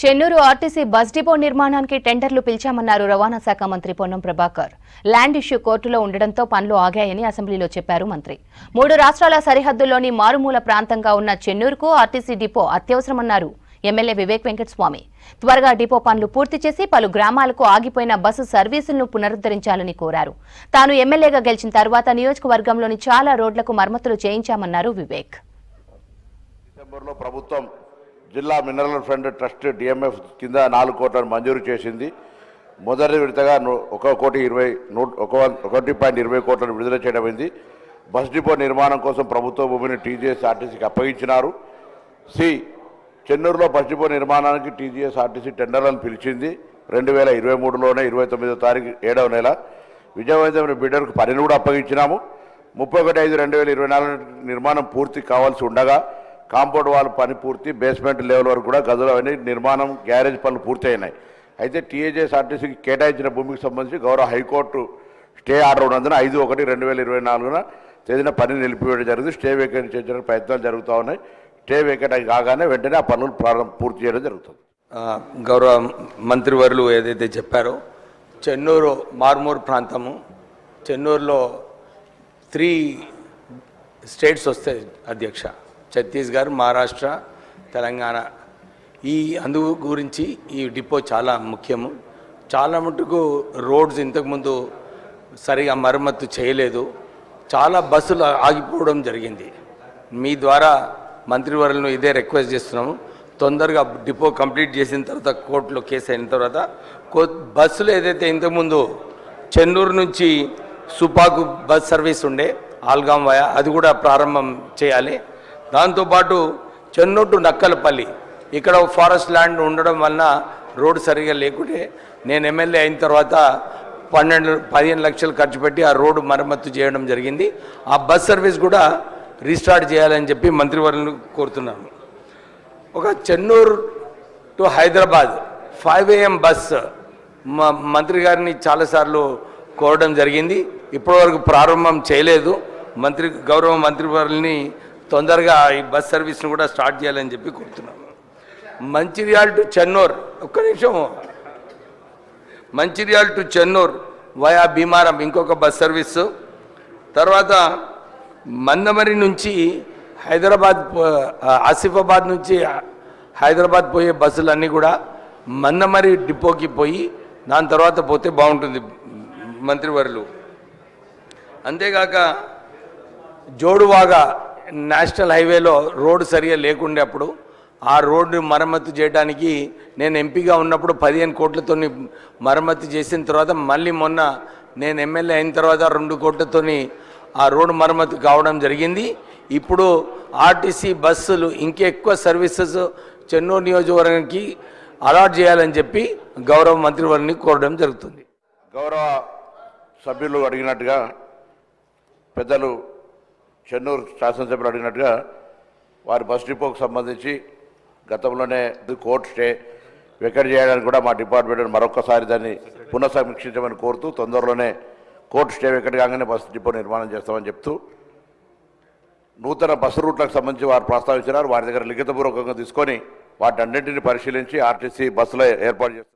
Chennur RTC bus depot నిర్మాణానికి టెండర్లు పిలిచామన్నారు రవాణా శాఖ మంత్రి పొన్నం ప్రభాకర్. ల్యాండ్ ఇష్యూ కోర్టులో ఉండడంతో పనులు ఆగాయని అసెంబ్లీలో చెప్పారు మంత్రి. 3 రాష్ట్రాల సరిహద్దుల్లోని మారుమూల ప్రాంతంగా ఉన్న చెన్నూరుకు ఆర్టీసీ డిపో అత్యవసరమన్నారు ఎమ్మెల్యే వివేక్ వెంకటస్వామి. త్వరగా డిపో పనులు పూర్తి చేసి పలు గ్రామాలకు ఆగిపోయిన బస్సు సర్వీసులను పునరుద్ధరించాలని కోరారు. తాను ఎమ్మెల్యేగా గెలిచిన తర్వాత నియోజకవర్గంలోని చాలా రోడ్లకు మరమ్మతులు చేయించామన్నారు వివేక్. డిసెంబర్లో ప్రభుత్వం జిల్లా మినరల్ ఫండ్ ట్రస్ట్ డిఎంఎఫ్ కింద 4 కోట్లను మంజూరు చేసింది. మొదటి విడతగా 1.20 కోట్లను విడుదల చేయడమైంది. బస్ డిపో నిర్మాణం కోసం ప్రభుత్వ భూమిని టీజీఎస్ ఆర్టీసీకి అప్పగించినారు. చెన్నూరులో బస్ డిపో నిర్మాణానికి టీజీఎస్ ఆర్టీసీ టెండర్లను పిలిచింది. 2023లోనే 29వ తారీఖు 7వ నెల విజయవంతమైన బిడ్డర్కు పనిని కూడా అప్పగించినాము. 31/5/2024 నిర్మాణం పూర్తి కావాల్సి ఉండగా కాంపౌండ్ వాల్ పని పూర్తి, బేస్మెంట్ లెవెల్ వరకు కూడా గదులు అవన్నీ నిర్మాణం, గ్యారేజ్ పనులు పూర్తి అయినాయి. అయితే టీఏజేఎస్ ఆర్టీసీకి కేటాయించిన భూమికి సంబంధించి గౌరవ హైకోర్టు స్టే ఆర్డర్ ఉన్నందున 5/1/2024 తేదీన పని నిలిపివేయడం జరిగింది. స్టే వేకెట్ చేయడానికి ప్రయత్నాలు జరుగుతూ ఉన్నాయి. స్టే వేకెట్ కాగానే వెంటనే ఆ పనులు పూర్తి చేయడం జరుగుతుంది. గౌరవ మంత్రివర్యులు ఏదైతే చెప్పారో, చెన్నూరు మార్మూర్ ప్రాంతము, చెన్నూరులో 3 స్టేట్స్ వస్తాయి అధ్యక్ష: ఛత్తీస్గఢ్, మహారాష్ట్ర, తెలంగాణ. అందు గురించి ఈ డిపో చాలా ముఖ్యము. చాలా మటుకు రోడ్స్ ఇంతకుముందు సరిగా మరమ్మతు చేయలేదు. చాలా బస్సులు ఆగిపోవడం జరిగింది. మీ ద్వారా మంత్రివర్యులను ఇదే రిక్వెస్ట్ చేస్తున్నాము. తొందరగా డిపో కంప్లీట్ చేసిన తర్వాత, కోర్టులో కేసు అయిన తర్వాత బస్సులు ఏదైతే ఇంతకుముందు చెన్నూరు నుంచి సుపాకు బస్ సర్వీస్ ఉండే ఆల్గాం వయా, అది కూడా ప్రారంభం చేయాలి. దాంతోపాటు చెన్నూరు టు నక్కలపల్లి ఇక్కడ ఫారెస్ట్ ల్యాండ్ ఉండడం వలన రోడ్డు సరిగా లేకుంటే నేను ఎమ్మెల్యే అయిన తర్వాత 15 లక్షలు ఖర్చు పెట్టి ఆ రోడ్డు మరమ్మతు చేయడం జరిగింది. ఆ బస్ సర్వీస్ కూడా రీస్టార్ట్ చేయాలని చెప్పి మంత్రివర్యులను కోరుతున్నాను. ఒక Chennur to Hyderabad 5 AM bus మంత్రి గారిని చాలాసార్లు కోరడం జరిగింది. ఇప్పటివరకు ప్రారంభం చేయలేదు. గౌరవ మంత్రివర్యుల్ని తొందరగా ఈ బస్ సర్వీస్ను కూడా స్టార్ట్ చేయాలని చెప్పి కోరుతున్నాము. మంచిర్యాల టు చెన్నూరు, ఒక్క నిమిషం, మంచిర్యాల టు చెన్నూరు వయా భీమారం ఇంకొక బస్ సర్వీసు. తర్వాత మందమరి నుంచి హైదరాబాద్, ఆసిఫాబాద్ నుంచి హైదరాబాద్ పోయే బస్సులన్నీ కూడా మందమరి డిపోకి పోయి దాని తర్వాత పోతే బాగుంటుంది మంత్రివర్యులు. అంతేగాక జోడువాగా నేషనల్ హైవేలో రోడ్డు సరిగా లేకుండే అప్పుడు ఆ రోడ్డు మరమ్మతు చేయడానికి నేను ఎంపీగా ఉన్నప్పుడు 15 కోట్లతో మరమ్మతు చేసిన తర్వాత, మళ్ళీ మొన్న నేను ఎమ్మెల్యే అయిన తర్వాత 2 కోట్లతో ఆ రోడ్డు మరమ్మతు కావడం జరిగింది. ఇప్పుడు ఆర్టీసీ బస్సులు ఇంకెక్కువ సర్వీసెస్ చెన్నూరు నియోజకవర్గానికి అలాట్ చేయాలని చెప్పి గౌరవ మంత్రివర్యుని కోరడం జరుగుతుంది. గౌరవ సభ్యులు అడిగినట్టుగా, పెద్దలు చెన్నూరు శాసనసభ్యులు అడిగినట్టుగా, వారి బస్ డిపోకు సంబంధించి గతంలోనే కోర్టు స్టే వెకెట్ చేయడానికి కూడా మా డిపార్ట్మెంట్ మరొకసారి దాన్ని పునఃసమీక్షించమని కోరుతూ, తొందరలోనే కోర్టు స్టే వెకెట్ కాగానే బస్ డిపో నిర్మాణం చేస్తామని చెప్తూ, నూతన బస్సు రూట్లకు సంబంధించి వారు ప్రస్తావించినారు. వారి దగ్గర లిఖితపూర్వకంగా తీసుకొని వాటన్నింటినీ పరిశీలించి ఆర్టీసీ బస్సులో ఏర్పాటు చేస్తారు.